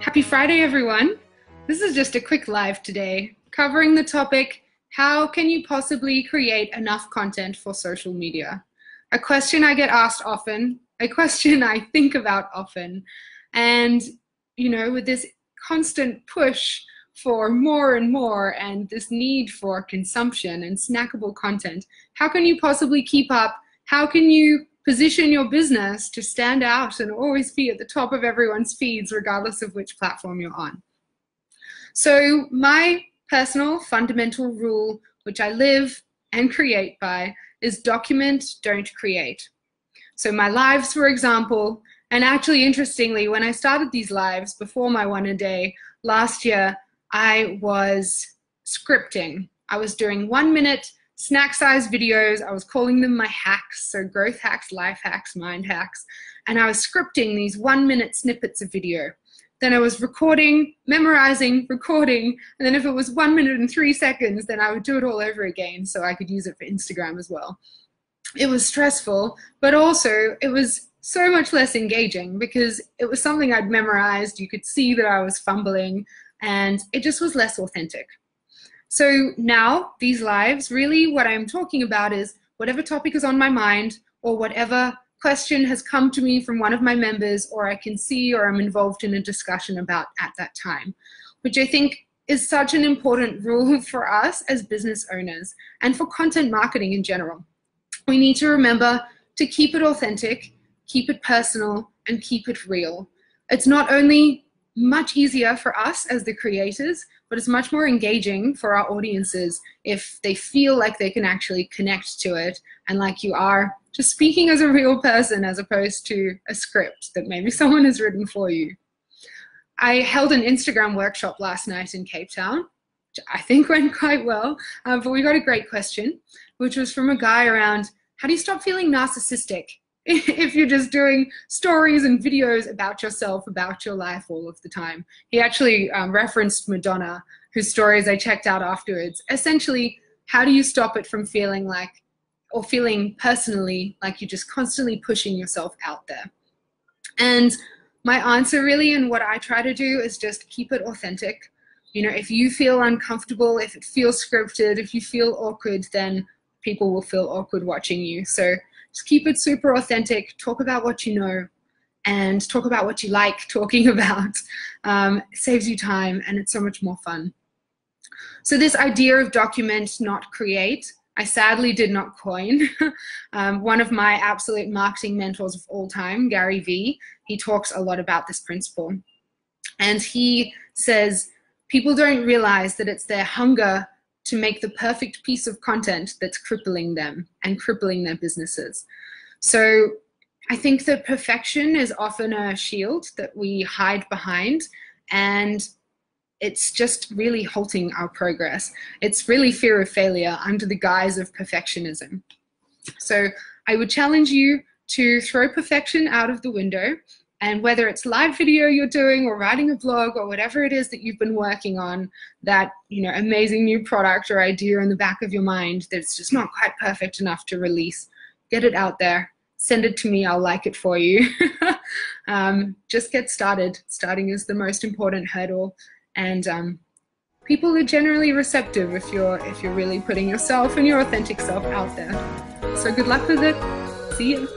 Happy Friday, everyone. This is just a quick live today, covering the topic, how can you possibly create enough content for social media? A question I get asked often, a question I think about often. And, with this constant push for more and more and this need for consumption and snackable content, how can you possibly keep up? How can you position your business to stand out and always be at the top of everyone's feeds, regardless of which platform you're on? So my personal fundamental rule, which I live and create by, is document, don't create. So my lives, for example, and actually interestingly, when I started these lives before my one a day last year, I was scripting. I was doing 1 minute snack-sized videos. I was calling them my hacks, so growth hacks, life hacks, mind hacks, and I was scripting these 1 minute snippets of video. Then I was recording, memorizing, recording, and then if it was 1 minute and 3 seconds, then I would do it all over again so I could use it for Instagram as well. It was stressful, but also it was so much less engaging because it was something I'd memorized. You could see that I was fumbling, and it just was less authentic. So now, these lives, really what I'm talking about is whatever topic is on my mind or whatever question has come to me from one of my members or I can see or I'm involved in a discussion about at that time, which I think is such an important rule for us as business owners and for content marketing in general. We need to remember to keep it authentic, keep it personal, and keep it real. It's not only much easier for us as the creators, but it's much more engaging for our audiences if they feel like they can actually connect to it and like you are just speaking as a real person as opposed to a script that maybe someone has written for you. I held an Instagram workshop last night in Cape Town, which I think went quite well, but we got a great question, which was from a guy around, how do you stop feeling narcissistic if you're just doing stories and videos about yourself, about your life all of the time? He actually referenced Madonna, whose stories I checked out afterwards. Essentially, how do you stop it from feeling like, or feeling personally like you're just constantly pushing yourself out there? And my answer really, and what I try to do, is just keep it authentic. If you feel uncomfortable, if it feels scripted, if you feel awkward, then people will feel awkward watching you. So just keep it super authentic, talk about what you know, and talk about what you like talking about. It saves you time, and it's so much more fun. So this idea of document, not create, I sadly did not coin. One of my absolute marketing mentors of all time, Gary Vee, he talks a lot about this principle. And he says, people don't realize that it's their hunger to make the perfect piece of content that's crippling them and crippling their businesses. So I think that perfection is often a shield that we hide behind, and it's just really halting our progress. It's really fear of failure under the guise of perfectionism. So I would challenge you to throw perfection out of the window, and whether it's live video you're doing or writing a blog or whatever it is that you've been working on, that amazing new product or idea in the back of your mind that's just not quite perfect enough to release, get it out there, send it to me, I'll like it for you. Just get started. Starting is the most important hurdle, and people are generally receptive if you're really putting yourself and your authentic self out there. So good luck with it. See you.